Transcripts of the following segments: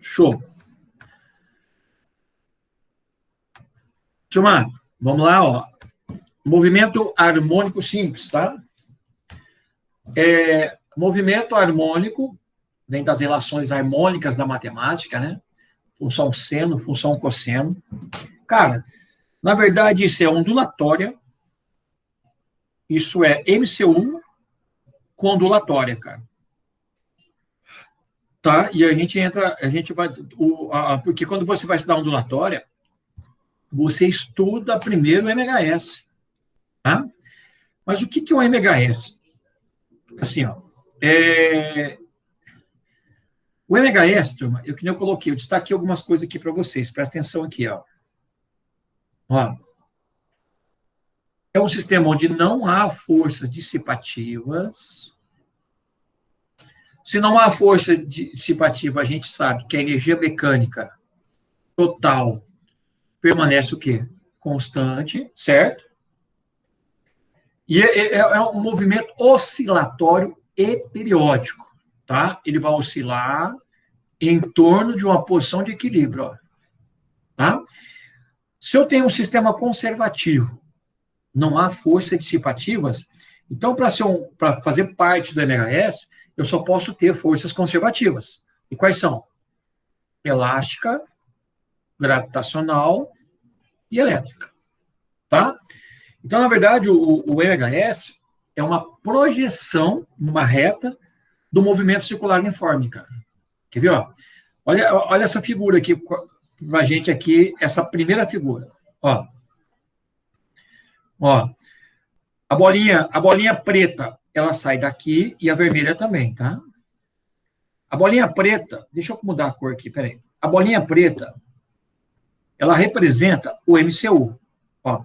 Show. Turma, vamos lá, ó. Movimento harmônico simples, tá? Movimento harmônico vem das relações harmônicas da matemática, né? Função seno, função cosseno. Cara, na verdade, isso é ondulatória. Isso é MCU com ondulatória, cara. Tá? E a gente vai... porque quando você vai estudar ondulatória, você estuda primeiro o MHS, tá? Mas o que é o MHS? Assim, ó, o MHS, turma, que nem eu coloquei, eu destaquei algumas coisas aqui para vocês, presta atenção aqui, ó. Ó. É um sistema onde não há forças dissipativas. Se não há força dissipativa, a gente sabe que a energia mecânica total permanece o quê? Constante, certo? E é um movimento oscilatório e periódico, tá? Ele vai oscilar em torno de uma posição de equilíbrio, ó, tá? Se eu tenho um sistema conservativo, não há forças dissipativas, então, para fazer parte do MHS, eu só posso ter forças conservativas. E quais são? Elástica, gravitacional e elétrica, tá? Então, na verdade, o MHS é uma projeção numa reta do movimento circular uniforme, cara. Quer ver, ó? Olha essa figura aqui pra gente aqui, essa primeira figura. Ó, a bolinha preta, ela sai daqui e a vermelha também, tá? A bolinha preta, deixa eu mudar a cor aqui, peraí. A bolinha preta, ela representa o MCU, ó.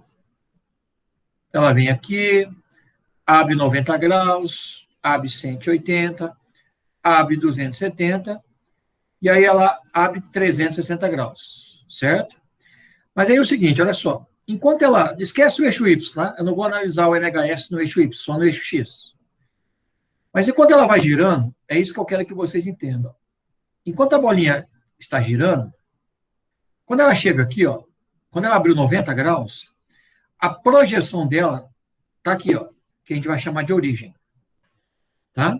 Ela vem aqui, abre 90 graus, abre 180, abre 270, e aí ela abre 360 graus, certo? Mas aí é o seguinte, olha só, enquanto ela... Esquece o eixo Y, tá? Eu não vou analisar o MHS no eixo Y, só no eixo X. Mas enquanto ela vai girando, é isso que eu quero que vocês entendam. Enquanto a bolinha está girando, quando ela chega aqui, ó, quando ela abriu 90 graus, a projeção dela está aqui, ó, que a gente vai chamar de origem. Tá?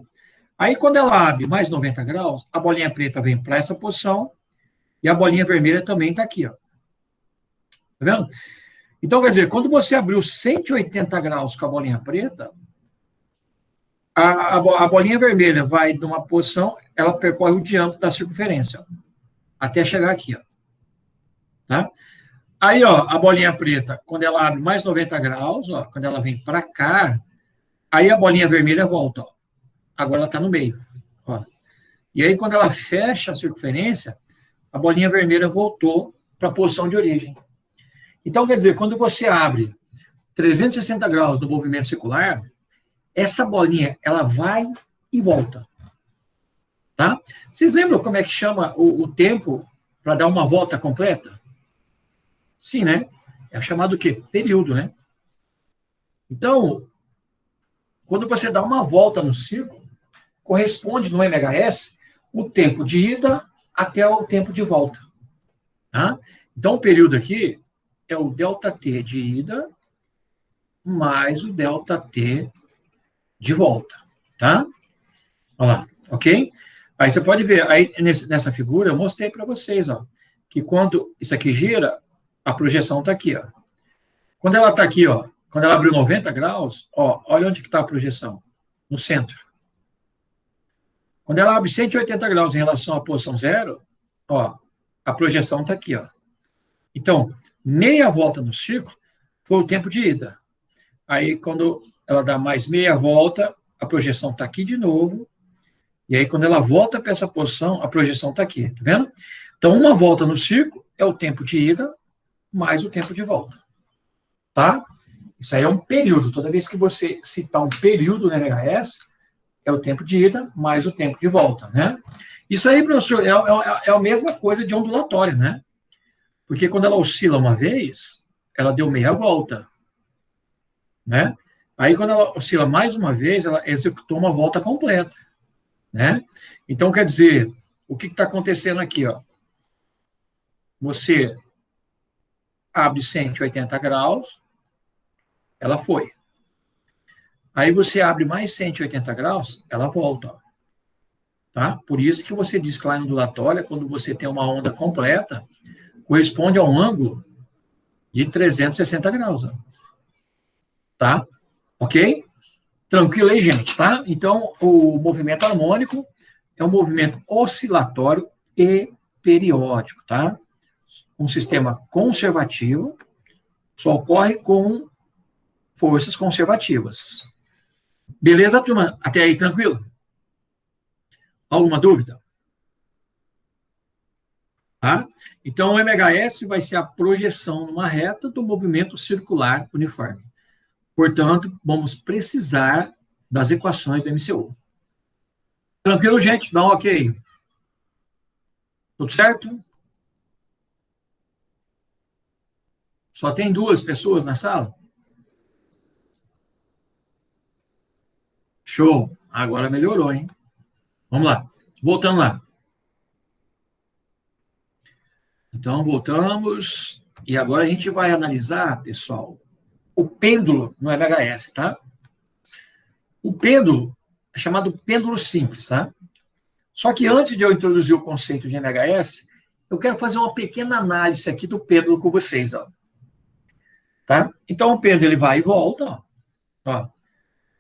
Aí, quando ela abre mais 90 graus, a bolinha preta vem para essa posição e a bolinha vermelha também está aqui, ó. Tá vendo? Então, quer dizer, quando você abriu 180 graus com a bolinha preta, a bolinha vermelha vai de uma posição, ela percorre o diâmetro da circunferência, ó, até chegar aqui, ó. Tá? Aí, ó, a bolinha preta, quando ela abre mais 90 graus, ó, quando ela vem para cá, aí a bolinha vermelha volta, ó. Agora ela está no meio, ó. E aí, quando ela fecha a circunferência, a bolinha vermelha voltou para a posição de origem. Então, quer dizer, quando você abre 360 graus no movimento circular, essa bolinha, ela vai e volta. Tá? Vocês lembram como é que chama o tempo para dar uma volta completa? Sim, né? É chamado o quê? Período, né? Então, quando você dá uma volta no círculo, corresponde no MHS o tempo de ida até o tempo de volta. Tá? Então, o período aqui é o ΔT de ida mais o ΔT de volta. Tá? Olha lá, ok? Aí você pode ver, aí nessa figura eu mostrei para vocês, ó, que quando isso aqui gira, a projeção está aqui, ó. Quando ela está aqui, ó, quando ela abriu 90 graus, ó, olha onde que está a projeção, no centro. Quando ela abre 180 graus em relação à posição zero, ó, a projeção está aqui, ó. Então, meia volta no círculo foi o tempo de ida. Aí, quando ela dá mais meia volta, a projeção está aqui de novo. E aí, quando ela volta para essa posição, a projeção está aqui, tá vendo? Então, uma volta no círculo é o tempo de ida mais o tempo de volta. Tá? Isso aí é um período. Toda vez que você citar um período no MHS, é o tempo de ida mais o tempo de volta, né? Isso aí, professor, é a mesma coisa de ondulatória, né? Porque quando ela oscila uma vez, ela deu meia volta, né? Aí, quando ela oscila mais uma vez, ela executou uma volta completa, né? Então, quer dizer, o que está acontecendo aqui, ó? você abre 180 graus, ela foi. Aí você abre mais 180 graus, ela volta. Ó. Tá? Por isso que você diz que lá em ondulatória, quando você tem uma onda completa, corresponde a um ângulo de 360 graus. Ó. Tá? Ok? Tranquilo aí, gente, tá? Então, o movimento harmônico é um movimento oscilatório e periódico, tá? Um sistema conservativo só ocorre com forças conservativas. Beleza, turma? Até aí, tranquilo? Alguma dúvida? Tá? Então, o MHS vai ser a projeção numa reta do movimento circular uniforme. Portanto, vamos precisar das equações do MCU. Tranquilo, gente? Dá um ok. Tudo certo? Só tem 2 pessoas na sala? Show. Agora melhorou, hein? Vamos lá. Voltando lá. Então, voltamos. E agora a gente vai analisar, pessoal, o pêndulo no MHS, tá? O pêndulo é chamado pêndulo simples, tá? Só que antes de eu introduzir o conceito de MHS, eu quero fazer uma pequena análise aqui do pêndulo com vocês, ó. Tá? Então, o pêndulo ele vai e volta, ó. Ó.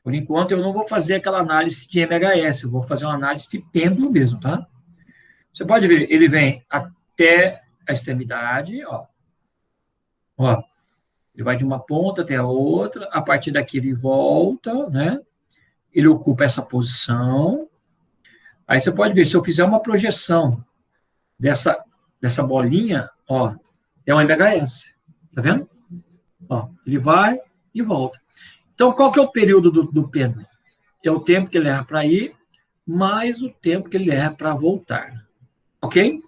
Por enquanto, eu não vou fazer aquela análise de MHS, eu vou fazer uma análise de pêndulo mesmo, tá? Você pode ver, ele vem até a extremidade, ó. Ó. Ele vai de uma ponta até a outra, a partir daqui ele volta, né? Ele ocupa essa posição. Aí você pode ver, se eu fizer uma projeção dessa bolinha, ó, é um MHS. Tá vendo? Ó, ele vai e volta. Então, qual que é o período do pêndulo? É o tempo que ele erra para ir, mais o tempo que ele erra para voltar. Ok?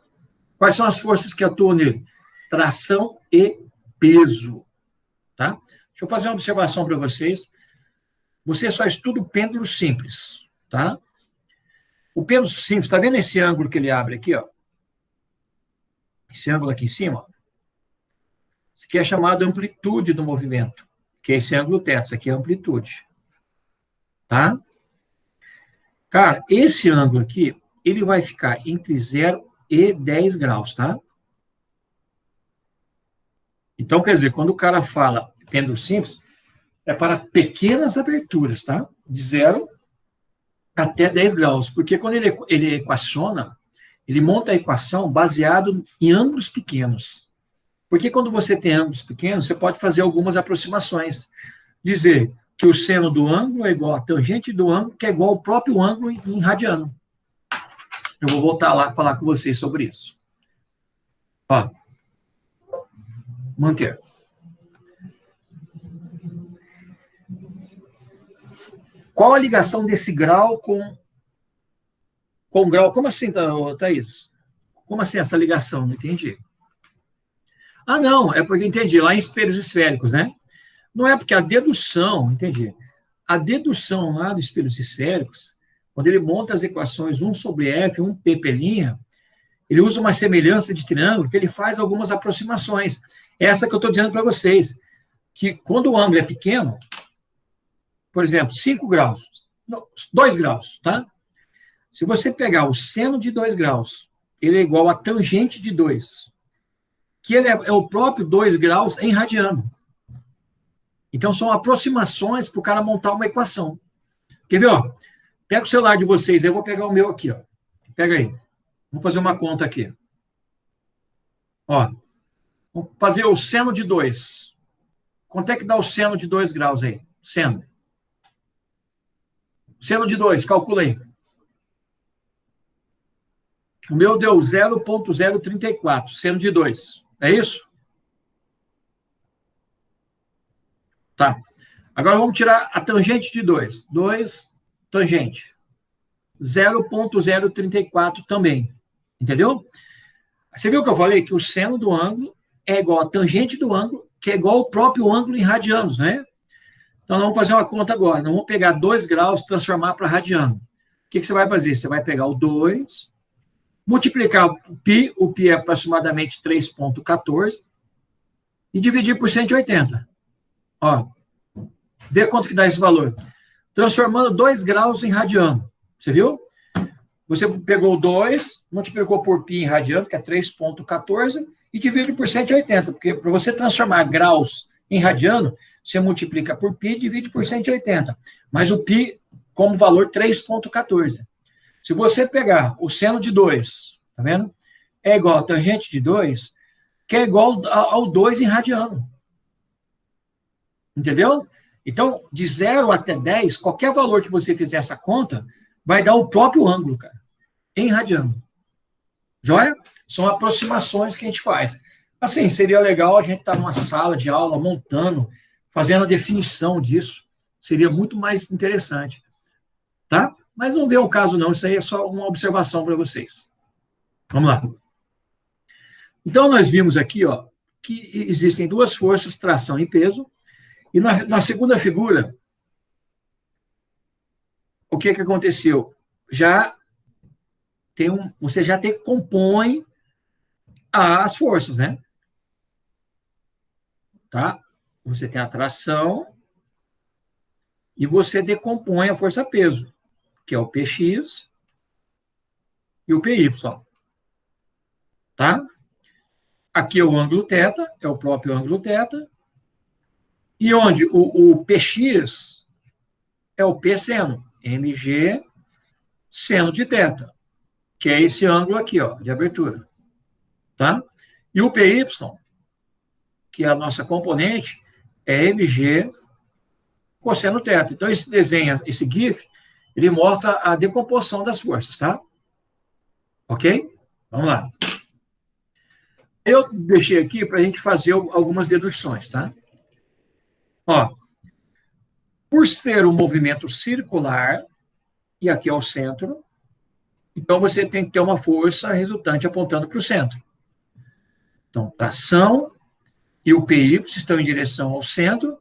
Quais são as forças que atuam nele? Tração e peso. Tá? Deixa eu fazer uma observação para vocês. Você só estuda o pêndulo simples. Tá? O pêndulo simples, está vendo esse ângulo que ele abre aqui? Ó? Esse ângulo aqui em cima? Ó? Isso aqui é chamado amplitude do movimento, que é esse ângulo θ, isso aqui é amplitude. Tá? Cara, esse ângulo aqui, ele vai ficar entre 0 e 10 graus, tá? Então, quer dizer, quando o cara fala pêndulo simples, é para pequenas aberturas, tá? De 0 até 10 graus. Porque quando ele equaciona, ele monta a equação baseado em ângulos pequenos. Porque quando você tem ângulos pequenos, você pode fazer algumas aproximações. Dizer que o seno do ângulo é igual a tangente do ângulo, que é igual ao próprio ângulo em radiano. Eu vou voltar lá falar com vocês sobre isso. Ó. Manter. Qual a ligação desse grau com grau? Como assim, Thaís? Como assim essa ligação? Não entendi. Ah, não, é porque entendi, lá em espelhos esféricos, né? Não é porque a dedução, entendi. A dedução lá dos espelhos esféricos, quando ele monta as equações 1 sobre F, 1P', ele usa uma semelhança de triângulo que ele faz algumas aproximações. Essa que eu estou dizendo para vocês, que quando o ângulo é pequeno, por exemplo, 5 graus, 2 graus, tá? Se você pegar o seno de 2 graus, ele é igual a tangente de 2, que ele é o próprio 2 graus em radiano. Então, são aproximações para o cara montar uma equação. Quer ver, ó? Pega o celular de vocês, eu vou pegar o meu aqui, ó. Pega aí. Vamos fazer uma conta aqui. Ó. Vamos fazer o seno de 2. Quanto é que dá o seno de 2 graus aí? Seno. Seno de 2, calcula aí. O meu deu 0,034, seno de 2. É isso? Tá. Agora vamos tirar a tangente de 2. 2, tangente. 0,034 também. Entendeu? Você viu que eu falei que o seno do ângulo é igual a tangente do ângulo, que é igual ao próprio ângulo em radianos, né? Então, nós vamos fazer uma conta agora. Nós vamos pegar 2 graus e transformar para radiano. O que você vai fazer? Você vai pegar o 2 multiplicar o π é aproximadamente 3,14, e dividir por 180. Ó, vê quanto que dá esse valor. Transformando 2 graus em radiano. Você viu? Você pegou 2, multiplicou por π em radiano, que é 3,14, e divide por 180, porque para você transformar graus em radiano, você multiplica por π e divide por 180. Mas o π como valor 3,14. Se você pegar o seno de 2, tá vendo? É igual a tangente de 2, que é igual ao 2 em radiano. Entendeu? Então, de 0 até 10, qualquer valor que você fizer essa conta, vai dar o próprio ângulo, cara, em radiano. Joia? São aproximações que a gente faz. Assim, seria legal a gente estar numa sala de aula, montando, fazendo a definição disso. Seria muito mais interessante. Tá? Mas não vê o caso, não. Isso aí é só uma observação para vocês. Vamos lá. Então, nós vimos aqui, ó, que existem duas forças, tração e peso. E na segunda figura, o que aconteceu? Você já compõe as forças, né? Tá? Você tem a tração e você decompõe a força-peso, que é o Px e o Py. Tá? Aqui é o ângulo θ, é o próprio ângulo θ. E onde o Px é o P seno, mg seno de θ, que é esse ângulo aqui, ó, de abertura. Tá? E o Py, que é a nossa componente, é mg cosseno θ. Então, esse desenho, esse GIF, ele mostra a decomposição das forças, tá? Ok? Vamos lá. Eu deixei aqui para a gente fazer algumas deduções, tá? Ó, por ser um movimento circular, e aqui é o centro, então você tem que ter uma força resultante apontando para o centro. Então, tração e o PY estão em direção ao centro,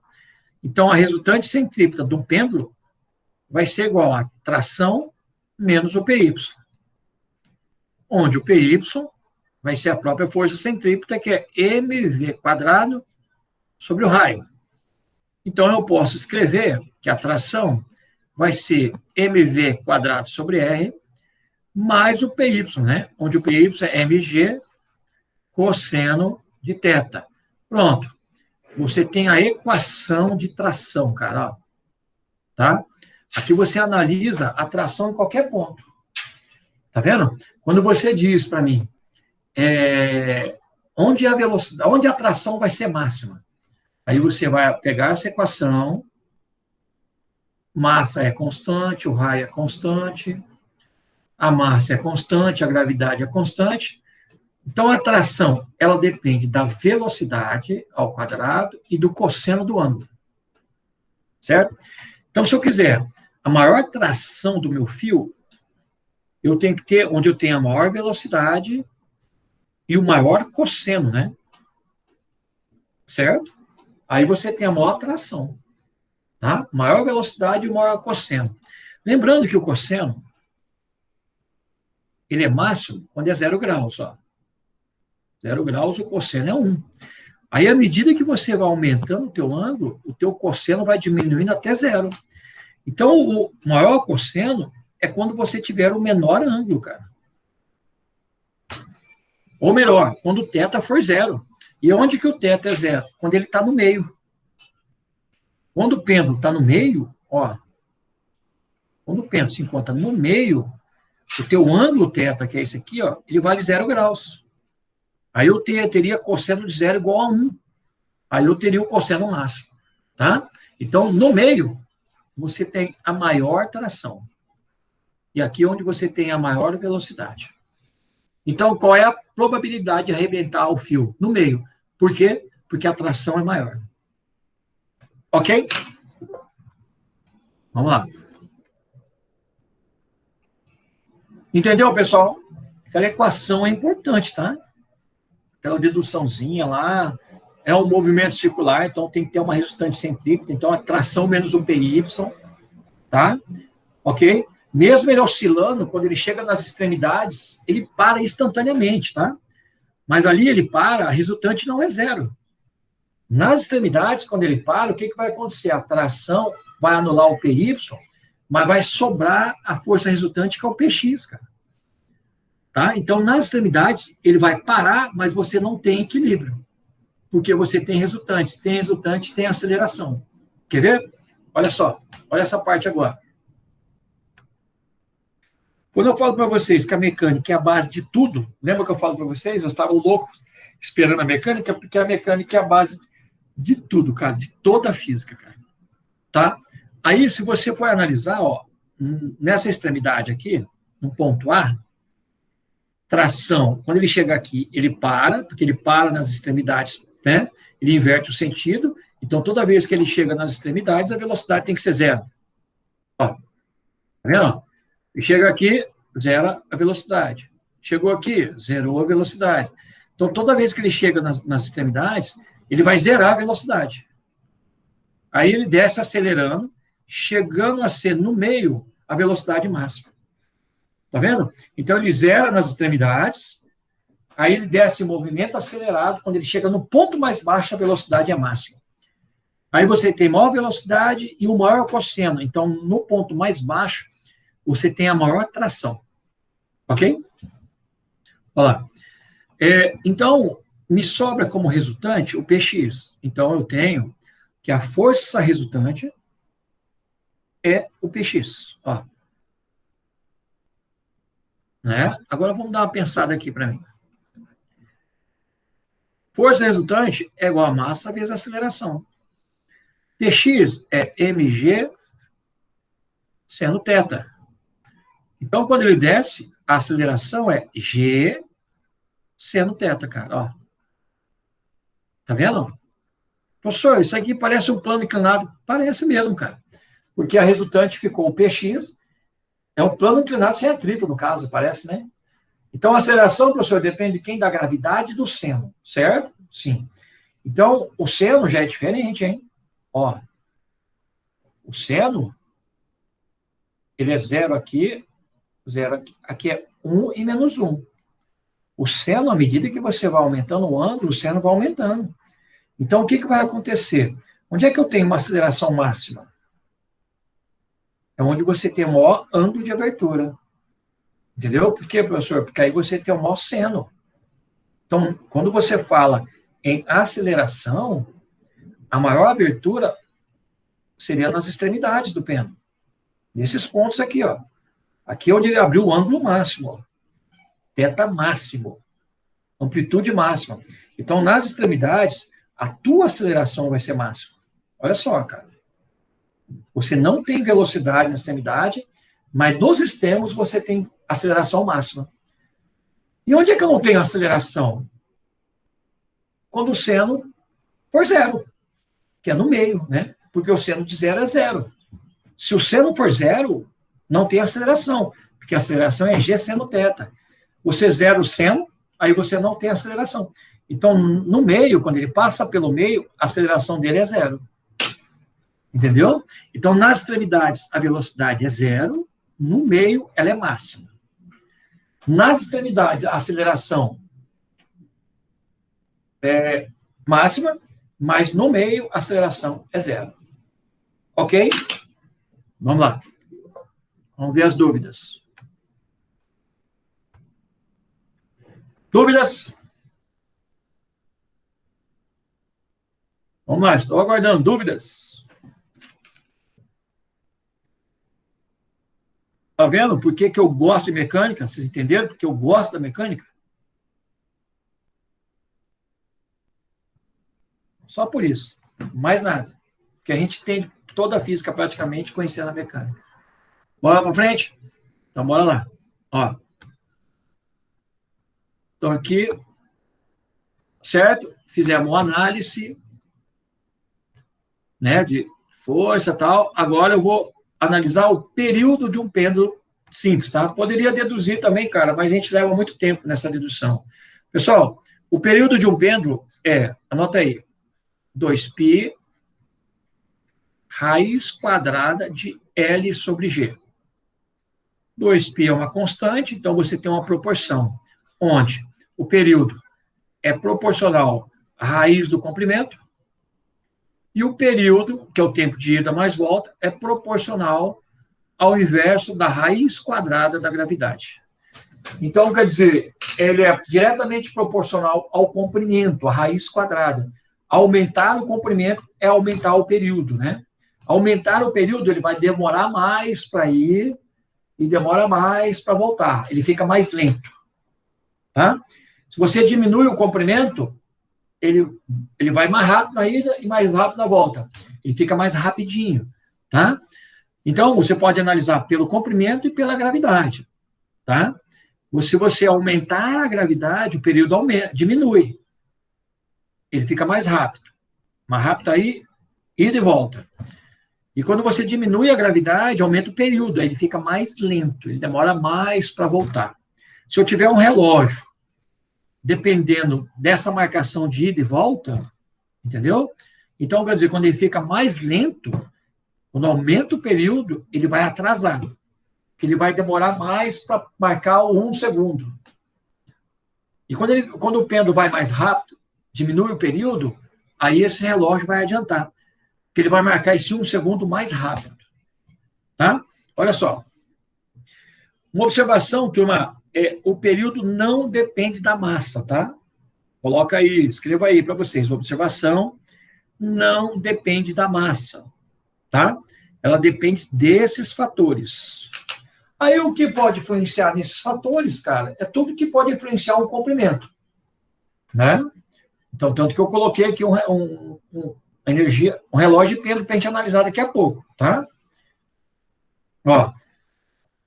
então a resultante centrípeta do pêndulo vai ser igual a tração menos o PY, onde o PY vai ser a própria força centrípeta, que é mv² sobre o raio. Então, eu posso escrever que a tração vai ser mv² sobre r, mais o py, né? Onde o py é mg cosseno de θ. Pronto. Você tem a equação de tração, cara. Ó. Tá? Aqui você analisa a tração em qualquer ponto. Tá vendo? Quando você diz para mim onde a velocidade, onde a tração vai ser máxima, aí você vai pegar essa equação, massa é constante, o raio é constante, a massa é constante, a gravidade é constante. Então, a tração, ela depende da velocidade ao quadrado e do cosseno do ângulo. Certo? Então, se eu quiser a maior tração do meu fio, eu tenho que ter onde eu tenho a maior velocidade e o maior cosseno, né? Certo? Aí você tem a maior tração. Tá? Maior velocidade e o maior cosseno. Lembrando que o cosseno, ele é máximo quando é 0 graus. Ó. 0 graus, o cosseno é 1. Aí, à medida que você vai aumentando o teu ângulo, o teu cosseno vai diminuindo até 0. Então, o maior cosseno é quando você tiver o menor ângulo, cara. Ou melhor, quando o θ for 0. E onde que o θ é 0? Quando ele está no meio. Quando o pêndulo está no meio, ó, quando o pêndulo se encontra no meio, o teu ângulo θ, que é esse aqui, ó, ele vale 0 graus. Aí eu teria cosseno de 0 igual a 1. Aí eu teria o cosseno máximo. Tá? Então, no meio, você tem a maior tração. E aqui é onde você tem a maior velocidade. Então, qual é a probabilidade de arrebentar o fio? No meio. Por quê? Porque a tração é maior. Ok? Vamos lá. Entendeu, pessoal? Aquela equação é importante, tá? Aquela deduçãozinha lá, é um movimento circular, então tem que ter uma resultante centrípeta, então a tração menos o PY, tá? Ok? Mesmo ele oscilando, quando ele chega nas extremidades, ele para instantaneamente, tá? Mas ali ele para, a resultante não é zero. Nas extremidades, quando ele para, o que vai acontecer? A tração vai anular o PY, mas vai sobrar a força resultante, que é o PX, cara. Tá? Então, nas extremidades, ele vai parar, mas você não tem equilíbrio, porque você tem resultantes. Tem resultante, tem aceleração. Quer ver? Olha só, olha essa parte agora. Quando eu falo para vocês que a mecânica é a base de tudo, lembra que eu falo para vocês? Eu estava louco esperando a mecânica, porque a mecânica é a base de tudo, cara, de toda a física, cara. Tá? Aí, se você for analisar, ó, nessa extremidade aqui, no ponto A, tração, quando ele chega aqui, ele para, porque ele para nas extremidades, né? Ele inverte o sentido, então toda vez que ele chega nas extremidades, a velocidade tem que ser zero. Ó, tá vendo? Ele chega aqui, zera a velocidade. Chegou aqui, zerou a velocidade. Então, toda vez que ele chega nas extremidades, ele vai zerar a velocidade. Aí ele desce acelerando, chegando a ser, no meio, a velocidade máxima. Tá vendo? Então, ele zera nas extremidades, aí ele desce em movimento acelerado, quando ele chega no ponto mais baixo, a velocidade é máxima. Aí você tem maior velocidade e o maior cosseno. Então, no ponto mais baixo, você tem a maior tração. Ok? Olha lá. Então, me sobra como resultante o PX. Então, eu tenho que a força resultante é o PX. Ó. Né? Agora, vamos dar uma pensada aqui para mim. Força resultante é igual a massa vezes a aceleração. Px é mg seno θ. Então, quando ele desce, a aceleração é g seno θ, cara. Ó. Tá vendo? Professor, isso aqui parece um plano inclinado. Parece mesmo, cara. Porque a resultante ficou o Px, é um plano inclinado sem atrito, no caso, parece, né? Então, a aceleração, professor, depende de quem? Da gravidade e do seno, certo? Sim. Então, o seno já é diferente, hein? Ó, o seno, ele é zero aqui, zero aqui. Aqui é 1 e menos 1. O seno, à medida que você vai aumentando o ângulo, o seno vai aumentando. Então, o que vai acontecer? Onde é que eu tenho uma aceleração máxima? É onde você tem o maior ângulo de abertura. Entendeu? Por quê, professor? Porque aí você tem o maior seno. Então, quando você fala em aceleração, a maior abertura seria nas extremidades do pêndulo. Nesses pontos aqui, ó. Aqui é onde ele abriu o ângulo máximo, ó. Θ máximo. Amplitude máxima. Então, nas extremidades, a tua aceleração vai ser máxima. Olha só, cara. Você não tem velocidade na extremidade, mas nos extremos você tem aceleração máxima. E onde é que eu não tenho aceleração? Quando o seno for zero, que é no meio, né? Porque o seno de zero é zero. Se o seno for zero, não tem aceleração, porque a aceleração é g seno θ. Você zera o seno, aí você não tem aceleração. Então, no meio, quando ele passa pelo meio, a aceleração dele é zero. Entendeu? Então, nas extremidades, a velocidade é zero, no meio, ela é máxima. Nas extremidades, a aceleração é máxima, mas no meio, a aceleração é zero. Ok? Vamos lá. Vamos ver as dúvidas. Dúvidas? Vamos lá, estou aguardando. Dúvidas? Tá vendo por que eu gosto de mecânica? Vocês entenderam? Porque eu gosto da mecânica? Só por isso. Mais nada. Porque a gente tem toda a física praticamente conhecendo a mecânica. Bora para frente? Então, bora lá. Ó. Então, aqui, certo? Fizemos uma análise, né, de força e tal. Agora eu vou analisar o período de um pêndulo simples, tá? Poderia deduzir também, cara, mas a gente leva muito tempo nessa dedução. Pessoal, o período de um pêndulo é, anota aí, 2π raiz quadrada de L sobre G. 2π é uma constante, então você tem uma proporção onde o período é proporcional à raiz do comprimento e o período, que é o tempo de ida mais volta, é proporcional ao inverso da raiz quadrada da gravidade. Então, quer dizer, ele é diretamente proporcional ao comprimento, à raiz quadrada. Aumentar o comprimento é aumentar o período, né? Aumentar o período, ele vai demorar mais para ir e demora mais para voltar. Ele fica mais lento, tá? Se você diminui o comprimento, ele vai mais rápido na ida e mais rápido na volta. Ele fica mais rapidinho, tá? Então, você pode analisar pelo comprimento e pela gravidade, tá? Se você aumentar a gravidade, o período diminui. Ele fica mais rápido. Mais rápido aí, ida e volta. E quando você diminui a gravidade, aumenta o período, aí ele fica mais lento, ele demora mais para voltar. Se eu tiver um relógio, dependendo dessa marcação de ida e volta, entendeu? Então, quer dizer, quando ele fica mais lento, quando aumenta o período, ele vai atrasar. Ele vai demorar mais para marcar o 1 segundo. E quando o pêndulo vai mais rápido, diminui o período, aí esse relógio vai adiantar. Porque ele vai marcar esse 1 segundo mais rápido. Tá? Olha só. Uma observação, turma, o período não depende da massa, tá? Coloca aí, escreva aí para vocês. Observação não depende da massa, tá? Ela depende desses fatores. Aí o que pode influenciar nesses fatores, cara, é tudo que pode influenciar o comprimento, né? Então, tanto que eu coloquei aqui energia, um relógio de pêndulo para a gente analisar daqui a pouco, tá? Ó,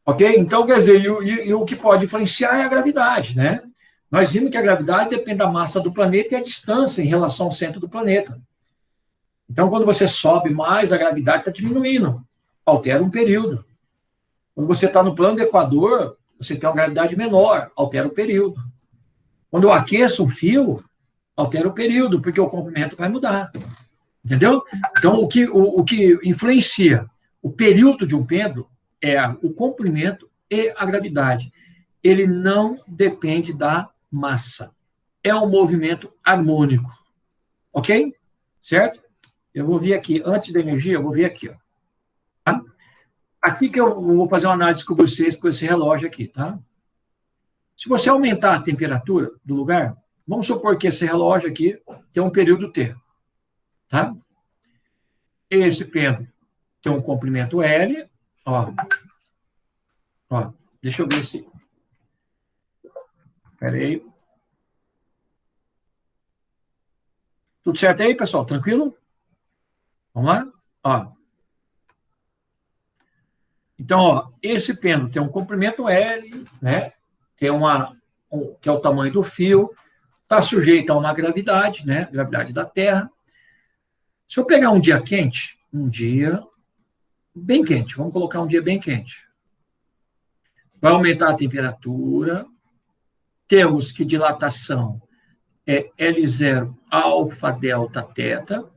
ok? Então, quer dizer, e o que pode influenciar é a gravidade, né? Nós vimos que a gravidade depende da massa do planeta e a distância em relação ao centro do planeta. Então, quando você sobe mais, a gravidade está diminuindo, altera um período. Quando você está no plano do Equador, você tem uma gravidade menor, altera o período. Quando eu aqueço um fio, altera o período, porque o comprimento vai mudar. Entendeu? Então, o que influencia o período de um pêndulo é o comprimento e a gravidade. Ele não depende da massa. É um movimento harmônico. Ok? Certo? Eu vou vir aqui, antes da energia, eu vou vir aqui. Ó. Tá? Aqui que eu vou fazer uma análise com vocês com esse relógio aqui, tá? Se você aumentar a temperatura do lugar, vamos supor que esse relógio aqui tem um período T, tá? Esse pêndulo tem um comprimento L, ó, deixa eu ver se... Espera aí. Tudo certo aí, pessoal? Tranquilo? Vamos lá? Ó. Então, ó, esse pêndulo tem um comprimento L, né? Tem que é o tamanho do fio, está sujeito a uma gravidade, né? Gravidade da Terra. Se eu pegar um dia quente, um dia bem quente, vamos colocar um dia bem quente. Vai aumentar a temperatura, temos que dilatação é L0 alfa delta teta.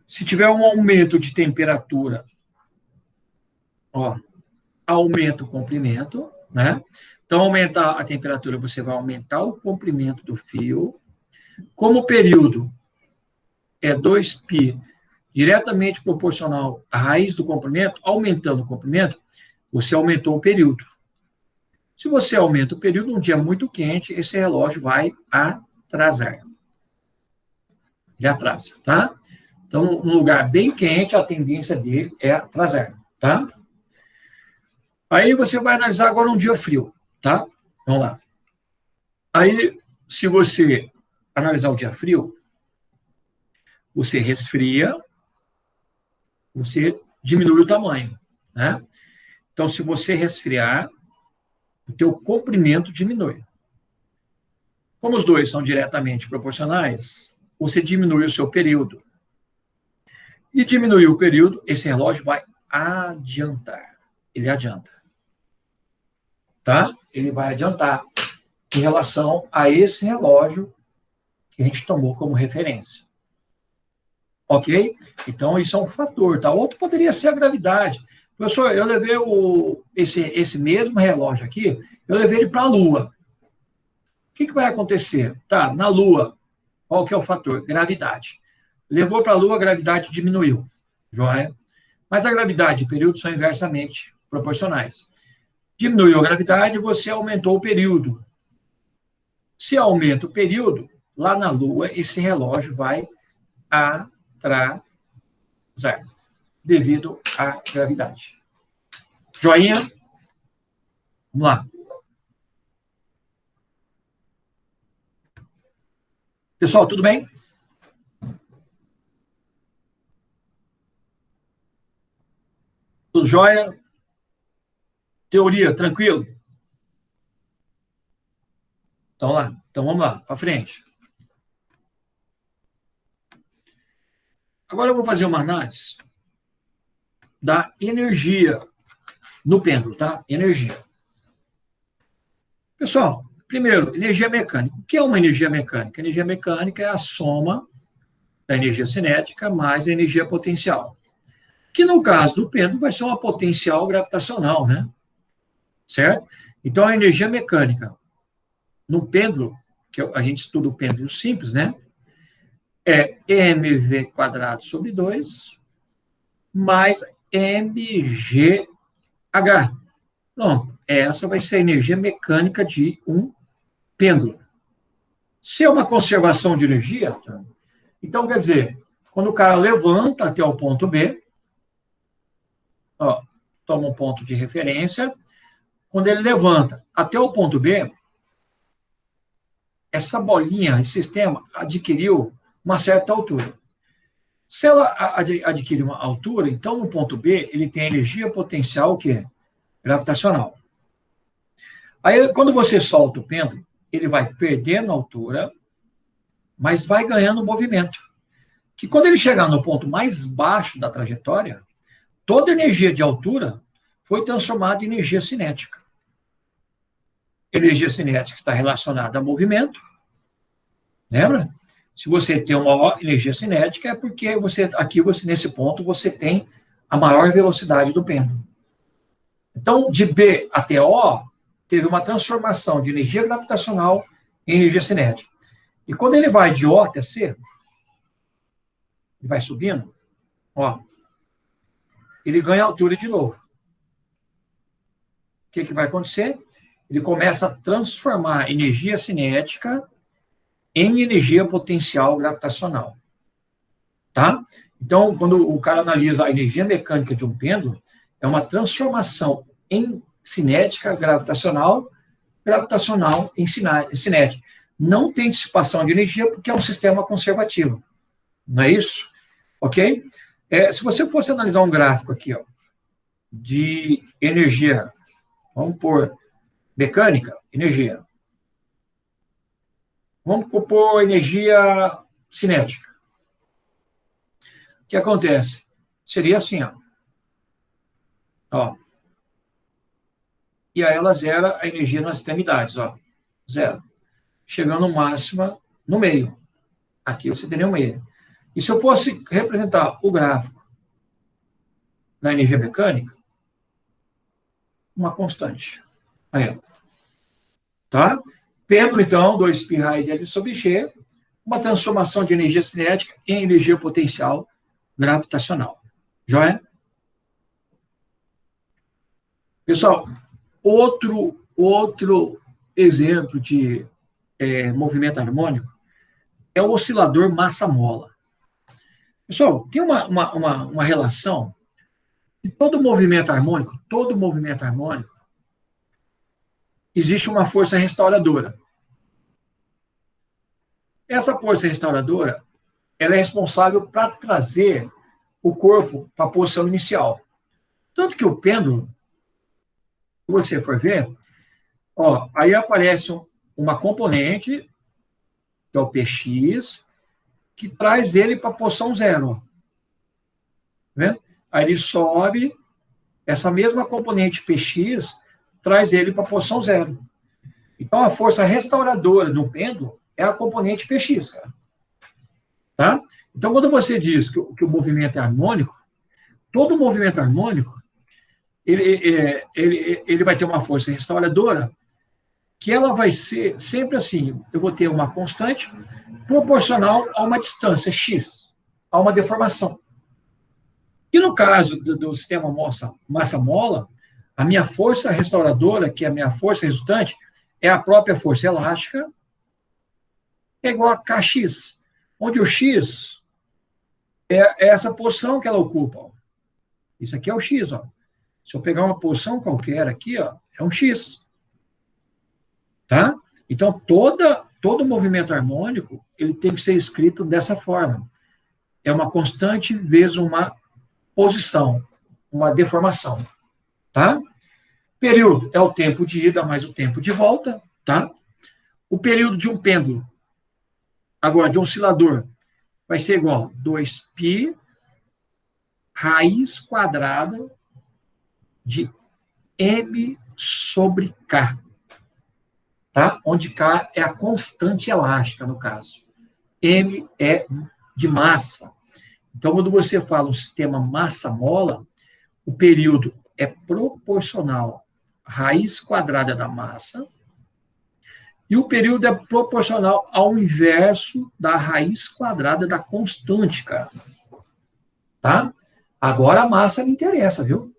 Se tiver um aumento de temperatura, ó, aumenta o comprimento, né? Então, aumentar a temperatura, você vai aumentar o comprimento do fio. Como o período é 2π, diretamente proporcional à raiz do comprimento, aumentando o comprimento, você aumentou o período. Se você aumenta o período, um dia muito quente, esse relógio vai atrasar. Ele atrasa, tá? Então, num lugar bem quente, a tendência dele é atrasar, tá? Aí você vai analisar agora um dia frio, tá? Vamos lá. Aí, se você analisar o dia frio, você resfria, você diminui o tamanho, né? Então, se você resfriar, o teu comprimento diminui. Como os dois são diretamente proporcionais, você diminui o seu período. E diminuir o período, esse relógio vai adiantar. Ele adianta. Tá? Ele vai adiantar em relação a esse relógio que a gente tomou como referência. Ok? Então, isso é um fator, tá? Outro poderia ser a gravidade. Professor, eu levei esse mesmo relógio aqui, eu levei ele para a Lua. O que vai acontecer? Tá, na Lua, qual que é o fator? Gravidade. Levou para a Lua, a gravidade diminuiu. Joia? Mas a gravidade e período são inversamente proporcionais. Diminuiu a gravidade, você aumentou o período. Se aumenta o período, lá na Lua, esse relógio vai atrasar, devido à gravidade. Joinha? Vamos lá. Pessoal, tudo bem? Tudo jóia? Teoria, tranquilo? Então vamos lá, para frente. Agora eu vou fazer uma análise da energia no pêndulo, tá? Energia. Pessoal, primeiro, energia mecânica. O que é uma energia mecânica? Energia mecânica é a soma da energia cinética mais a energia potencial. Que no caso do pêndulo vai ser uma potencial gravitacional, né? Certo? Então a energia mecânica no pêndulo, que a gente estuda o pêndulo simples, né? É mv² sobre 2 mais mgh. Pronto, essa vai ser a energia mecânica de um pêndulo. Se é uma conservação de energia, então quer dizer, quando o cara levanta até o ponto B, ó, toma um ponto de referência, quando ele levanta até o ponto B, essa bolinha, esse sistema, adquiriu uma certa altura. Se ela adquire uma altura, então no ponto B, ele tem energia potencial, o quê? Gravitacional. Aí, quando você solta o pêndulo, ele vai perdendo altura, mas vai ganhando movimento. Que quando ele chegar no ponto mais baixo da trajetória, toda energia de altura foi transformada em energia cinética. Energia cinética está relacionada a movimento. Lembra? Se você tem uma maior energia cinética, é porque aqui nesse ponto, você tem a maior velocidade do pêndulo. Então, de B até O, teve uma transformação de energia gravitacional em energia cinética. E quando ele vai de O até C, ele vai subindo, ó, ele ganha altura de novo. O que vai acontecer? Ele começa a transformar energia cinética em energia potencial gravitacional. Tá? Então, quando o cara analisa a energia mecânica de um pêndulo, é uma transformação em cinética gravitacional em cinética. Não tem dissipação de energia porque é um sistema conservativo. Não é isso? Ok? Se você fosse analisar um gráfico aqui, ó, de energia, vamos pôr mecânica, energia. Vamos pôr energia cinética. O que acontece? Seria assim, ó. E aí ela zera a energia nas extremidades, ó. Zero. Chegando máxima no meio. Aqui você tem o meio. E se eu fosse representar o gráfico da energia mecânica, uma constante. Aí, ó. Tá? Pêndulo, então, 2π raio de L sobre G, uma transformação de energia cinética em energia potencial gravitacional. Joia? Pessoal, outro exemplo de movimento harmônico é o oscilador massa-mola. Pessoal, tem uma relação de todo movimento harmônico, existe uma força restauradora. Essa força restauradora, ela é responsável para trazer o corpo para a posição inicial. Tanto que o pêndulo, se você for ver, ó, aí aparece uma componente, que é o Px, que traz ele para a posição zero. Tá vendo? Aí ele sobe, essa mesma componente Px traz ele para a posição zero. Então, a força restauradora do pêndulo é a componente Px, cara. Tá? Então, quando você diz que o movimento é harmônico, todo movimento harmônico ele vai ter uma força restauradora que ela vai ser sempre assim, eu vou ter uma constante proporcional a uma distância x, a uma deformação. E no caso do sistema massa-mola, a minha força restauradora, que é a minha força resultante, é a própria força elástica, é igual a kx, onde o x é essa posição que ela ocupa. Ó. Isso aqui é o x. Ó. Se eu pegar uma posição qualquer aqui, ó, é um x. Tá? Então, todo movimento harmônico ele tem que ser escrito dessa forma. É uma constante vezes uma posição, uma deformação. Tá? Período é o tempo de ida mais o tempo de volta. Tá? O período de um pêndulo, agora, de um oscilador, vai ser igual a 2π raiz quadrada de m sobre k. Tá? Onde k é a constante elástica, no caso. M é de massa. Então, quando você fala um sistema massa-mola, o período é proporcional à raiz quadrada da massa e o período é proporcional ao inverso da raiz quadrada da constante, cara. Tá? Agora a massa me interessa, viu?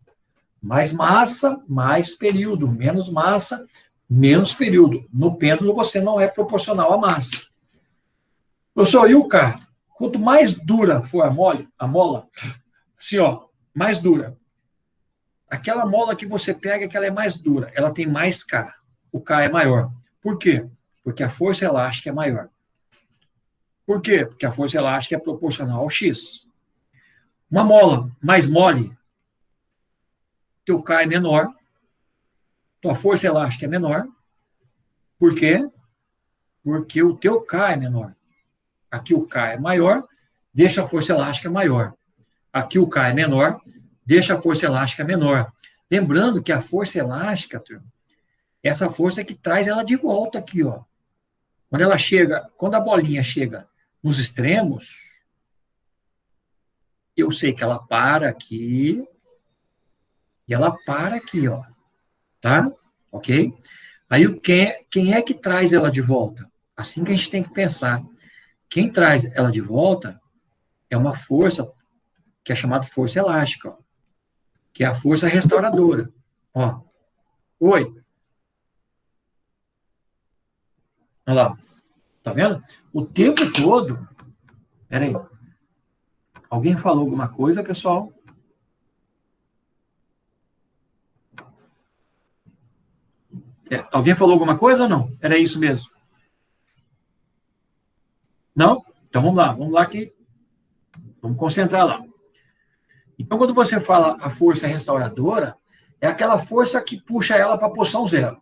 Mais massa, mais período. Menos massa, menos período. No pêndulo, você não é proporcional à massa. Professor, e o K? Quanto mais dura for a mola, assim, ó, mais dura. Aquela mola que você pega, que ela é mais dura, ela tem mais K. O K é maior. Por quê? Porque a força elástica é maior. Por quê? Porque a força elástica é proporcional ao X. Uma mola mais mole, teu K é menor, tua força elástica é menor. Por quê? Porque o teu K é menor. Aqui o K é maior, deixa a força elástica maior. Aqui o K é menor, deixa a força elástica menor. Lembrando que a força elástica, turma, essa força que traz ela de volta aqui, ó. Quando a bolinha chega nos extremos, eu sei que ela para aqui e ela para aqui, ó. Tá? Ok? Aí quem é que traz ela de volta? Assim que a gente tem que pensar. Quem traz ela de volta é uma força que é chamada força elástica, ó, que é a força restauradora. Ó. Oi. Olha lá. Tá vendo? O tempo todo... Peraí. Alguém falou alguma coisa, pessoal? Alguém falou alguma coisa ou não? Era isso mesmo? Não? Então vamos lá que vamos concentrar lá. Então, quando você fala a força restauradora, é aquela força que puxa ela para a posição zero.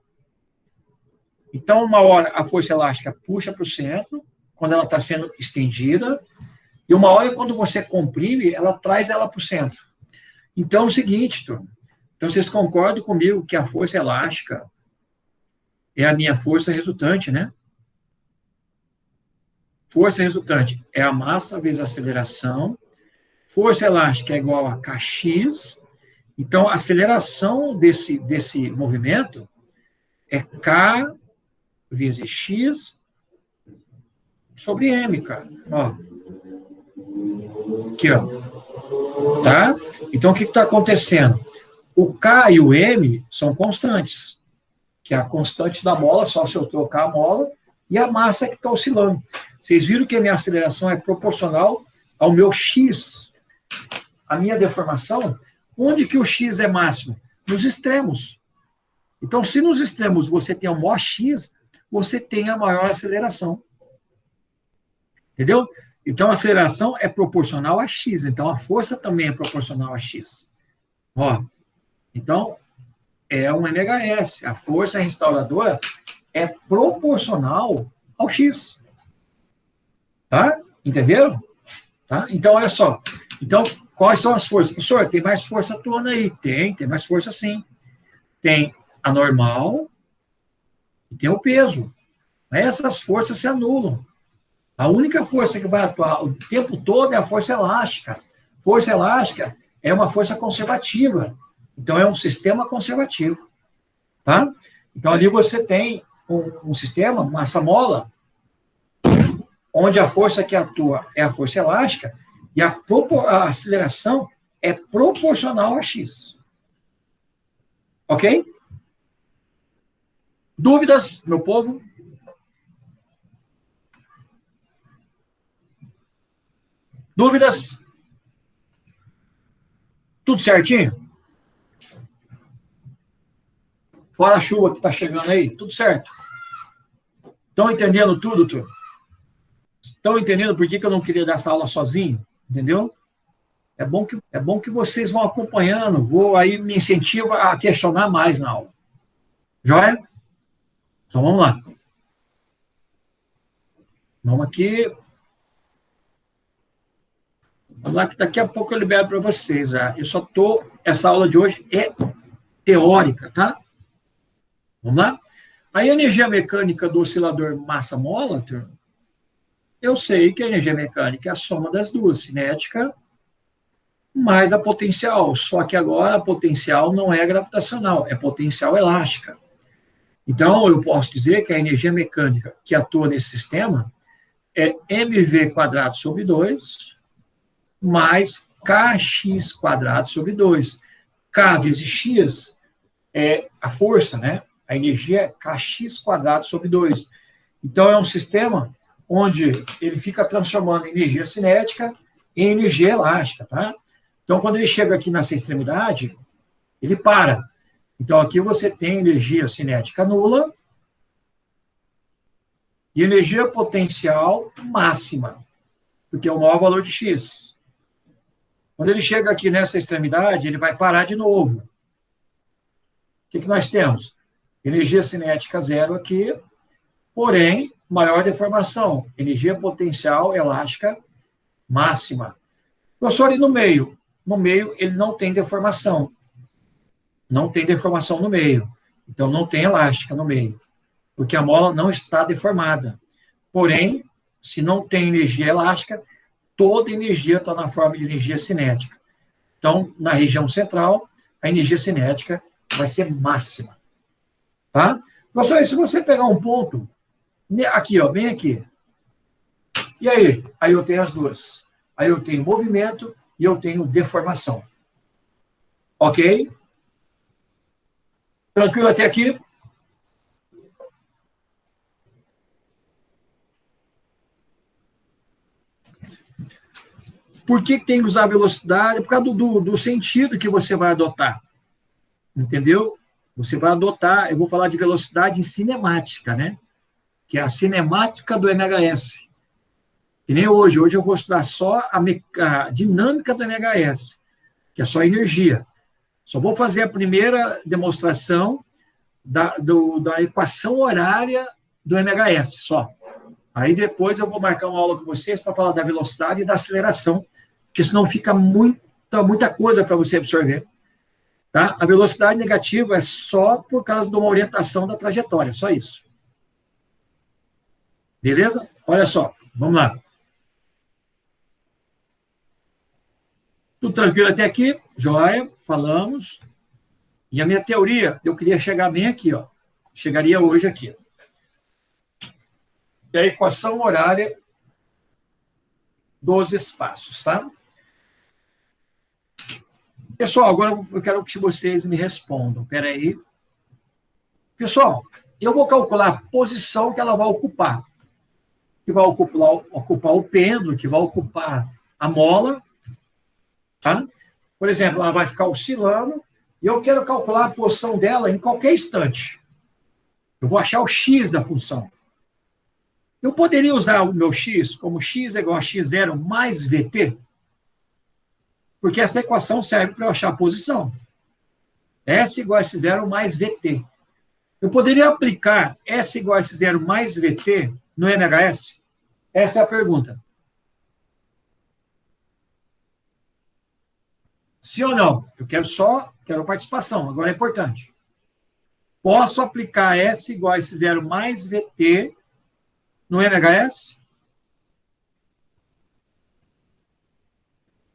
Então, uma hora a força elástica puxa para o centro, quando ela está sendo estendida, e uma hora, quando você comprime, ela traz ela para o centro. Então, é o seguinte, turma. Então, vocês concordam comigo que a força elástica é a minha força resultante, né? Força resultante é a massa vezes a aceleração. Força elástica é igual a Kx. Então, a aceleração desse movimento é K vezes X sobre M, cara. Ó. Aqui, ó. Tá? Então, o que está acontecendo? O K e o M são constantes, que é a constante da mola, só se eu trocar a mola, e a massa que está oscilando. Vocês viram que a minha aceleração é proporcional ao meu X. A minha deformação, onde que o X é máximo? Nos extremos. Então, se nos extremos você tem o maior X, você tem a maior aceleração. Entendeu? Então, a aceleração é proporcional a X. Então, a força também é proporcional a X. Ó. Então, é um MHS. A força restauradora é proporcional ao X. Tá? Entenderam? Tá? Então, olha só. Então, quais são as forças? Professor, tem mais força atuando aí? Tem mais força sim. Tem a normal e tem o peso. Mas essas forças se anulam. A única força que vai atuar o tempo todo é a força elástica. Força elástica é uma força conservativa. Então, é um sistema conservativo. Tá? Então, ali você tem um sistema, massa-mola, onde a força que atua é a força elástica e a aceleração é proporcional a x. Ok? Dúvidas, meu povo? Dúvidas? Tudo certinho? Fora a chuva que está chegando aí, tudo certo? Estão entendendo tudo, turma? Estão entendendo por que eu não queria dar essa aula sozinho? Entendeu? É bom que vocês vão acompanhando, vou aí me incentiva a questionar mais na aula. Joia? Então vamos lá. Vamos aqui. Vamos lá, que daqui a pouco eu libero para vocês já. Essa aula de hoje é teórica, tá? Vamos lá? A energia mecânica do oscilador massa-mola, eu sei que a energia mecânica é a soma das duas, cinética mais a potencial. Só que agora a potencial não é gravitacional, é potencial elástica. Então, eu posso dizer que a energia mecânica que atua nesse sistema é mv quadrado sobre 2 mais kx quadrado sobre 2. K vezes x é a força, né? A energia é kx quadrado sobre 2. Então, é um sistema onde ele fica transformando energia cinética em energia elástica, tá? Então, quando ele chega aqui nessa extremidade, ele para. Então, aqui você tem energia cinética nula e energia potencial máxima, porque é o maior valor de x. Quando ele chega aqui nessa extremidade, ele vai parar de novo. O que nós temos? Energia cinética zero aqui, porém, maior deformação. Energia potencial elástica máxima. Professor, e no meio? No meio, ele não tem deformação. Não tem deformação no meio. Então, não tem elástica no meio. Porque a mola não está deformada. Porém, se não tem energia elástica, toda energia está na forma de energia cinética. Então, na região central, a energia cinética vai ser máxima. Tá? Professor, se você pegar um ponto, aqui, ó, bem aqui, e aí? Aí eu tenho as duas. Aí eu tenho movimento e eu tenho deformação. Ok? Tranquilo até aqui? Por que tem que usar a velocidade? Por causa do sentido que você vai adotar. Entendeu? Você vai adotar, eu vou falar de velocidade em cinemática, né? Que é a cinemática do MHS. Que nem hoje. Hoje eu vou estudar só a dinâmica do MHS, que é só energia. Só vou fazer a primeira demonstração da equação horária do MHS, só. Aí depois eu vou marcar uma aula com vocês para falar da velocidade e da aceleração, porque senão fica muita coisa para você absorver. Tá? A velocidade negativa é só por causa de uma orientação da trajetória, só isso. Beleza? Olha só, vamos lá. Tudo tranquilo até aqui? Joia, falamos. E a minha teoria, eu queria chegar bem aqui, ó. Chegaria hoje aqui. É a equação horária dos espaços, tá? Pessoal, agora eu quero que vocês me respondam. Espera aí. Pessoal, eu vou calcular a posição que ela vai ocupar. Que vai ocupar o pêndulo, que vai ocupar a mola. Tá? Por exemplo, ela vai ficar oscilando e eu quero calcular a posição dela em qualquer instante. Eu vou achar o x da função. Eu poderia usar o meu x como x é igual a x0 mais vt? Porque essa equação serve para eu achar a posição. S igual a S0 mais VT. Eu poderia aplicar S igual a S0 mais VT no MHS? Essa é a pergunta. Sim ou não? Eu quero participação, agora é importante. Posso aplicar S igual a S0 mais VT no MHS?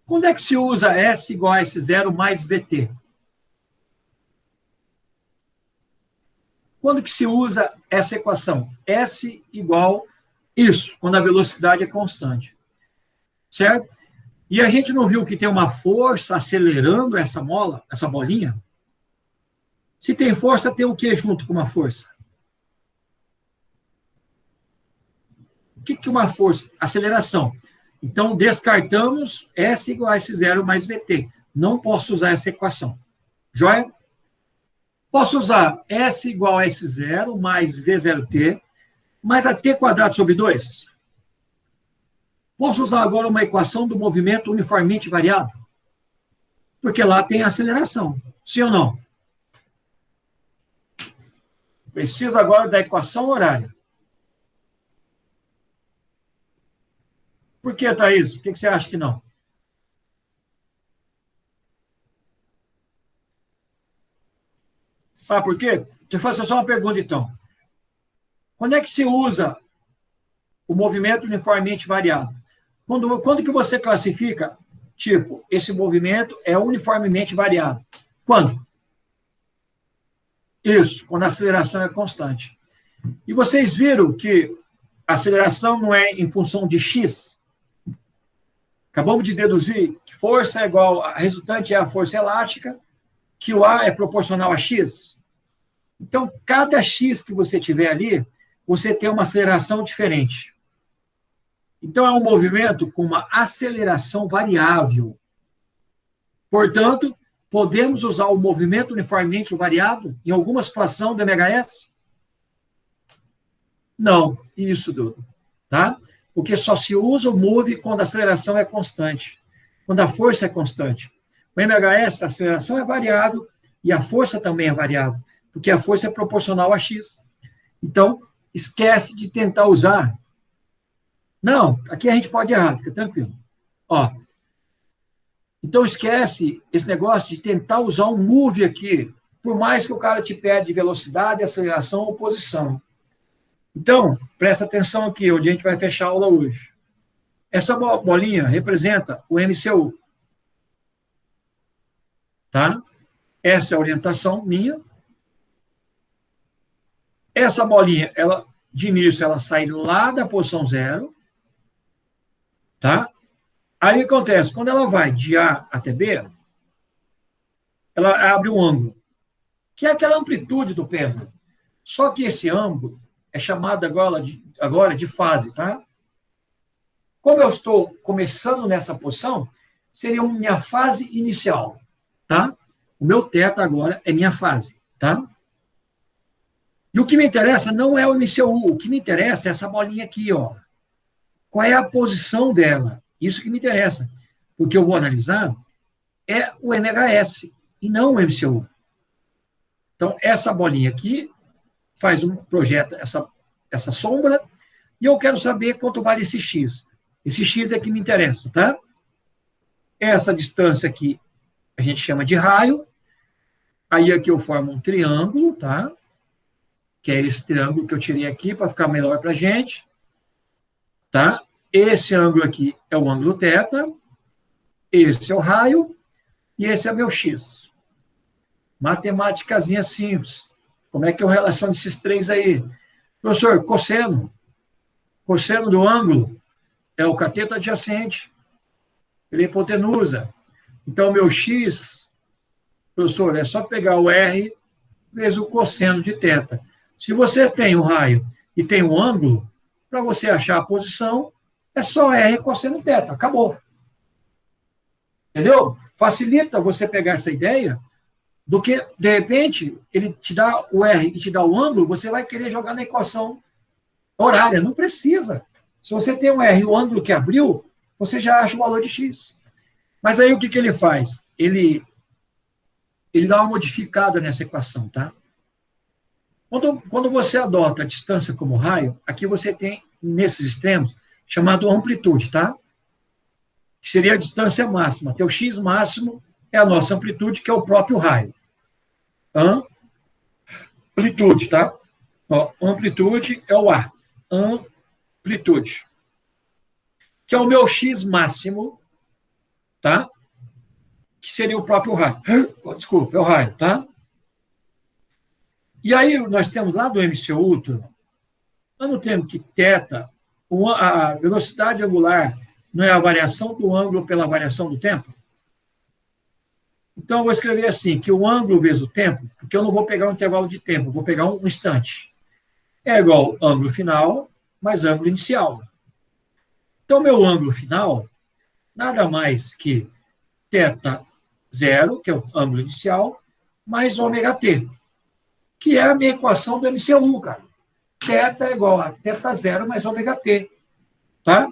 Quando é que se usa S igual a S0 mais VT? Quando que se usa essa equação? S igual isso, quando a velocidade é constante. Certo? E a gente não viu que tem uma força acelerando essa mola, essa bolinha? Se tem força, tem o que junto com uma força? O que é uma força? Aceleração. Então, descartamos S igual a S0 mais VT. Não posso usar essa equação. Joia? Posso usar S igual a S0 mais V0T mais a T quadrado sobre 2? Posso usar agora uma equação do movimento uniformemente variado? Porque lá tem aceleração. Sim ou não? Preciso agora da equação horária. Por que, Thaís? Por que você acha que não? Sabe por quê? Deixa eu fazer só uma pergunta, então. Quando é que se usa o movimento uniformemente variado? Quando que você classifica, tipo, esse movimento é uniformemente variado? Quando? Isso, quando a aceleração é constante. E vocês viram que a aceleração não é em função de x? Acabamos de deduzir que força é igual, a resultante é a força elástica, que o A é proporcional a x. Então, cada x que você tiver ali, você tem uma aceleração diferente. Então, é um movimento com uma aceleração variável. Portanto, podemos usar o movimento uniformemente variado em alguma situação do MHS? Não, isso, Dudu. Tá? Porque só se usa o move quando a aceleração é constante, quando a força é constante. O MHS, a aceleração é variável e a força também é variável, porque a força é proporcional a x. Então, esquece de tentar usar. Não, aqui a gente pode errar, fica tranquilo. Ó, então, esquece esse negócio de tentar usar um move aqui, por mais que o cara te pede velocidade, aceleração ou posição. Então, presta atenção aqui, onde a gente vai fechar a aula hoje. Essa bolinha representa o MCU. Tá? Essa é a orientação minha. Essa bolinha, ela, de início, ela sai lá da posição 0. Tá? Aí o que acontece? Quando ela vai de A até B, ela abre um ângulo, que é aquela amplitude do pêndulo. Só que esse ângulo é chamado agora de fase, tá? Como eu estou começando nessa posição, seria minha fase inicial, tá? O meu θ agora é minha fase, tá? E o que me interessa não é o MCU, o que me interessa é essa bolinha aqui, ó. Qual é a posição dela? Isso que me interessa. O que eu vou analisar é o MHS e não o MCU. Então, essa bolinha aqui projeta essa sombra e eu quero saber quanto vale esse X. Esse X é que me interessa, tá? Essa distância aqui a gente chama de raio. Aí aqui eu formo um triângulo, tá? Que é esse triângulo que eu tirei aqui para ficar melhor para a gente. Tá? Esse ângulo aqui é o ângulo θ. Esse é o raio. E esse é meu X. Matemáticazinha simples. Como é que eu relaciono esses três aí? Professor, cosseno. Cosseno do ângulo é o cateto adjacente. Ele é hipotenusa. Então, meu X, professor, é só pegar o R vezes o cosseno de θ. Se você tem o raio e tem um ângulo, para você achar a posição, é só R cosseno θ. Acabou. Entendeu? Facilita você pegar essa ideia do que, de repente, ele te dá o R e te dá o ângulo, você vai querer jogar na equação horária. Não precisa. Se você tem um R e o ângulo que abriu, você já acha o valor de X. Mas aí o que ele faz? Ele dá uma modificada nessa equação, tá? Quando você adota a distância como raio, aqui você tem, nesses extremos, chamado amplitude, tá? Que seria a distância máxima. Teu X máximo é a nossa amplitude, que é o próprio raio. Amplitude, tá? Ó, amplitude é o A. Amplitude. Que é o meu X máximo, tá? Que seria o próprio raio. Desculpa, é o raio, tá? E aí nós temos lá do MCU, nós não temos que θ, a velocidade angular não é a variação do ângulo pela variação do tempo? Então, eu vou escrever assim, que o ângulo vezes o tempo, porque eu não vou pegar um intervalo de tempo, eu vou pegar um instante, é igual ângulo final mais ângulo inicial. Então, meu ângulo final, nada mais que θ0, que é o ângulo inicial, mais ômega-t, que é a minha equação do MCU, cara. Θ é igual a θ0 mais ômega-t, tá?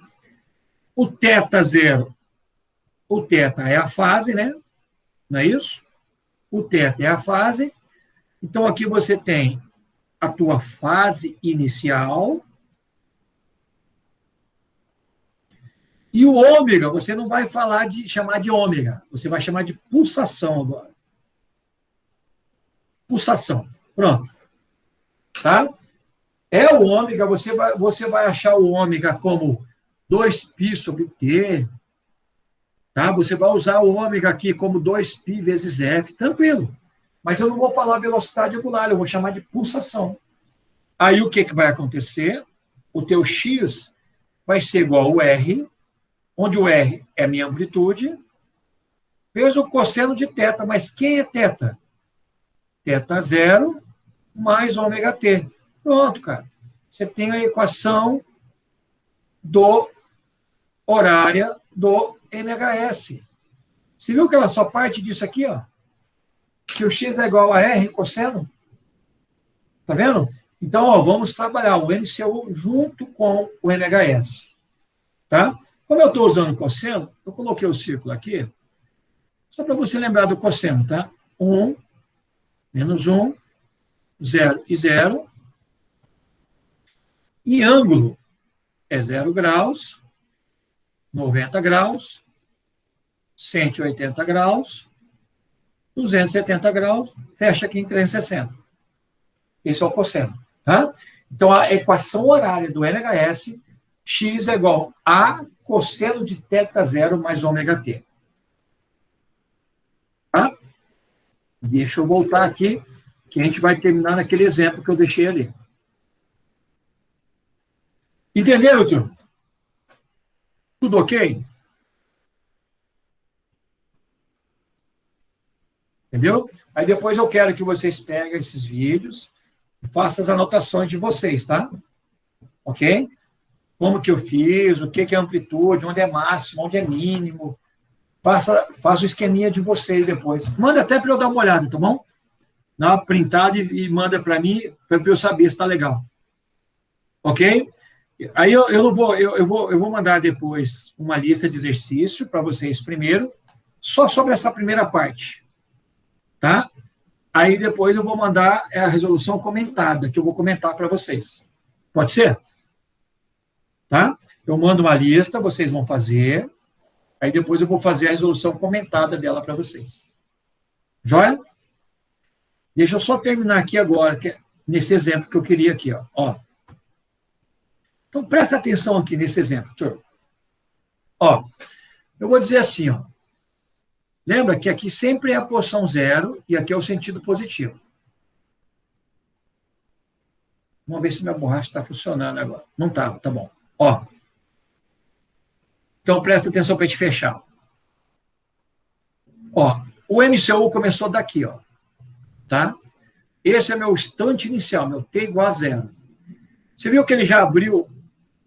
O θ0, o θ é a fase, né? Não é isso? O θ é a fase. Então, aqui você tem a tua fase inicial. E o ômega, você não vai chamar de ômega. Você vai chamar de pulsação agora. Pulsação. Pronto. Tá? É o ômega, você vai achar o ômega como 2π sobre t. Tá? Você vai usar o ômega aqui como 2π vezes f, tranquilo. Mas eu não vou falar velocidade angular, eu vou chamar de pulsação. Aí o que vai acontecer? O teu x vai ser igual ao r, onde o r é a minha amplitude, vezes o cosseno de θ. Mas quem é θ? θ0 mais ômega-t. Pronto, cara. Você tem a equação horária do MHS. Você viu que ela só parte disso aqui, ó? Que o x é igual a r cosseno? Tá vendo? Então, ó, vamos trabalhar o MCU junto com o MHS. Tá? Como eu estou usando o cosseno, eu coloquei o círculo aqui, só para você lembrar do cosseno, tá? 1, menos 1, 0 e 0. E ângulo é 0 graus, 90 graus, 180 graus, 270 graus, fecha aqui em 360. Esse é o cosseno, tá? Então, a equação horária do MHS, x é igual a cosseno de θ0 mais ômega-t. Tá? Deixa eu voltar aqui, que a gente vai terminar naquele exemplo que eu deixei ali. Entenderam, turma? Tudo ok? Entendeu? Aí depois eu quero que vocês peguem esses vídeos e façam as anotações de vocês, tá? Ok? Como que eu fiz, o que é amplitude, onde é máximo, onde é mínimo. Faça o esqueminha de vocês depois. Manda até para eu dar uma olhada, tá bom? Dá uma printada e manda para mim, para eu saber se está legal. Ok? Aí eu vou mandar depois uma lista de exercício para vocês primeiro, só sobre essa primeira parte. Tá? Aí depois eu vou mandar a resolução comentada, que eu vou comentar para vocês. Pode ser? Tá? Eu mando uma lista, vocês vão fazer, aí depois eu vou fazer a resolução comentada dela para vocês. Joia? Deixa eu só terminar aqui agora, nesse exemplo que eu queria aqui. Ó. Então, presta atenção aqui nesse exemplo, turma. Ó, eu vou dizer assim, ó. Lembra que aqui sempre é a posição zero e aqui é o sentido positivo. Vamos ver se minha borracha está funcionando agora. Não estava, tá bom. Ó. Então, presta atenção para a gente fechar. Ó, o MCU começou daqui, ó. Tá? Esse é meu instante inicial, meu T igual a zero. Você viu que ele já abriu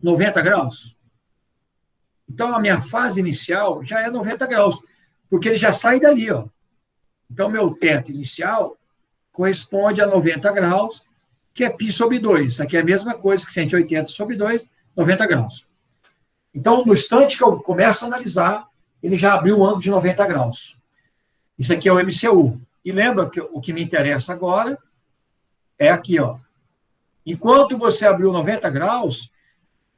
90 graus? Então, a minha fase inicial já é 90 graus, porque ele já sai dali, ó. Então, meu teto inicial corresponde a 90 graus, que é π sobre 2. Isso aqui é a mesma coisa que 180 sobre 2, 90 graus. Então, no instante que eu começo a analisar, ele já abriu um ângulo de 90 graus. Isso aqui é o MCU. E lembra que o que me interessa agora é aqui, ó. Enquanto você abriu 90 graus,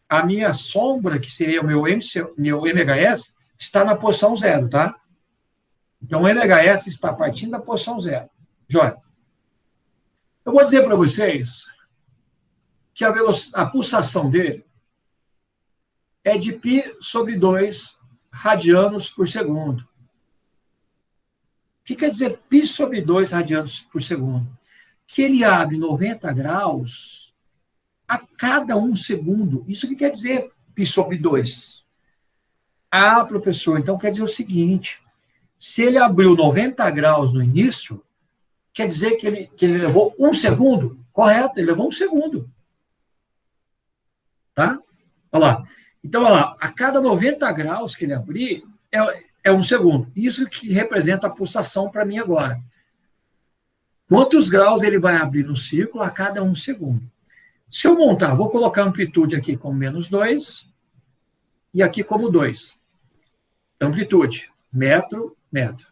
a minha sombra, que seria o meu MHS, está na posição zero, tá? Então, o MHS está partindo da posição zero. Joia. Eu vou dizer para vocês que a pulsação dele é de π sobre 2 radianos por segundo. O que quer dizer π sobre 2 radianos por segundo? que ele abre 90 graus a cada 1 segundo. Isso que quer dizer π sobre 2? Ah, professor, então quer dizer o seguinte, se ele abriu 90 graus no início, quer dizer que ele levou 1 segundo? Correto, ele levou 1 segundo. Tá? Olha lá. Então, olha lá, a cada 90 graus que ele abrir, é 1 segundo. Isso que representa a pulsação para mim agora. Quantos graus ele vai abrir no círculo a cada 1 segundo? Se eu montar, vou colocar a amplitude aqui como -2 e aqui como 2. Amplitude, metro, metro.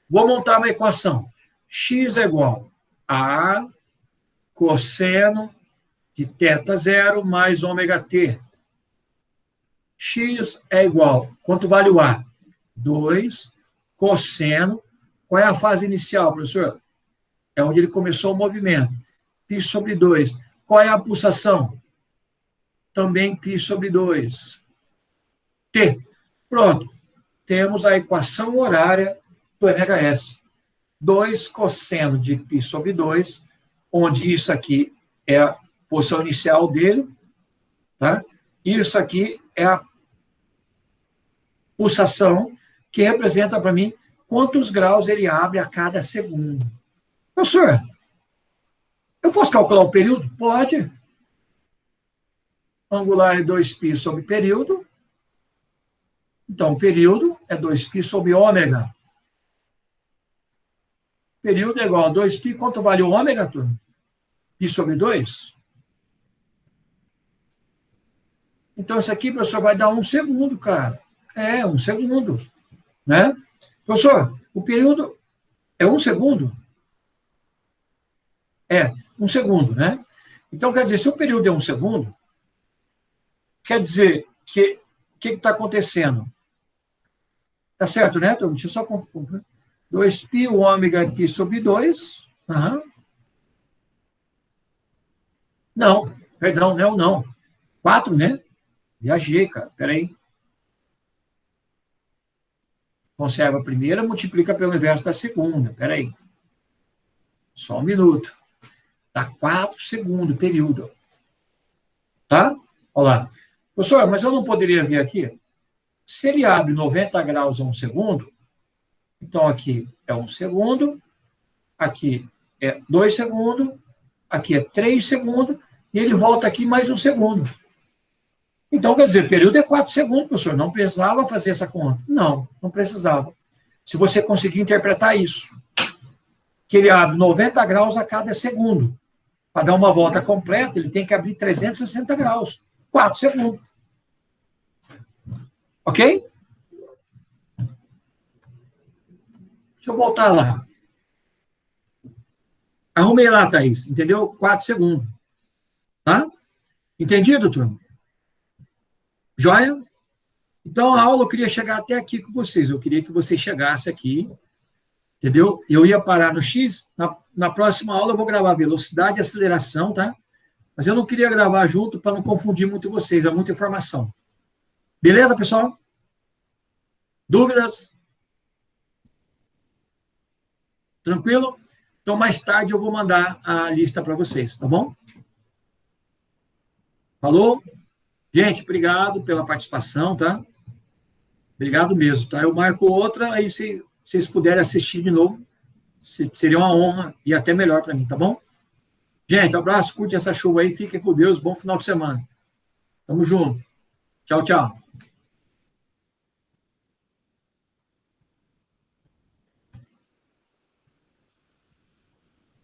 Vou montar uma equação. X é igual a cosseno de θ0 mais ômega t. X é igual, quanto vale o A? 2 cosseno. Qual é a fase inicial, professor? É onde ele começou o movimento. π sobre 2. Qual é a pulsação? Também π sobre 2. T. Pronto. Temos a equação horária do MHS. 2 cosseno de π sobre 2, onde isso aqui é a posição inicial dele, tá? Isso aqui é a pulsação, que representa para mim quantos graus ele abre a cada segundo. Professor, eu posso calcular o período? Pode. Angular é 2π sobre período. Então, o período é 2π sobre ômega. Período é igual a 2π. Quanto vale o ômega, turma? π sobre 2? Então, isso aqui, professor, vai dar 1 segundo, cara. É, 1 segundo. Né? Professor, o período é 1 segundo? É, 1 segundo, né? Então, quer dizer, se o período é 1 segundo, quer dizer que o que está acontecendo? Tá certo, né? Deixa eu só concluir. 2π, o ômega é π sobre 2. Uhum. Não, perdão, não. 4, né? Viajei, cara. Peraí. Conserva a primeira, multiplica pelo inverso da segunda. Peraí. Só um minuto. Dá 4 segundos, período. Tá? Olha lá. Professor, mas eu não poderia vir aqui? Se ele abre 90 graus a 1 segundo, então aqui é 1 segundo, aqui é 2 segundos, aqui é 3 segundos, e ele volta aqui mais 1 segundo. Então, quer dizer, o período é 4 segundos, professor. Não precisava fazer essa conta. Não precisava. Se você conseguir interpretar isso, que ele abre 90 graus a cada segundo. Para dar uma volta completa, ele tem que abrir 360 graus. 4 segundos. Ok? Deixa eu voltar lá. Arrumei lá, Thaís. Entendeu? 4 segundos. Tá? Entendido, turma? Joia? Então, a aula eu queria chegar até aqui com vocês. Eu queria que você chegasse aqui. Entendeu? Eu ia parar no X. Na próxima aula eu vou gravar velocidade e aceleração, tá? Mas eu não queria gravar junto para não confundir muito vocês. É muita informação. Beleza, pessoal? Dúvidas? Tranquilo? Então, mais tarde eu vou mandar a lista para vocês, tá bom? Falou? Gente, obrigado pela participação, tá? Obrigado mesmo, tá? Eu marco outra, aí se vocês puderem assistir de novo, seria uma honra e até melhor para mim, tá bom? Gente, abraço, curte essa chuva aí, fiquem com Deus, bom final de semana. Tamo junto. Tchau, tchau.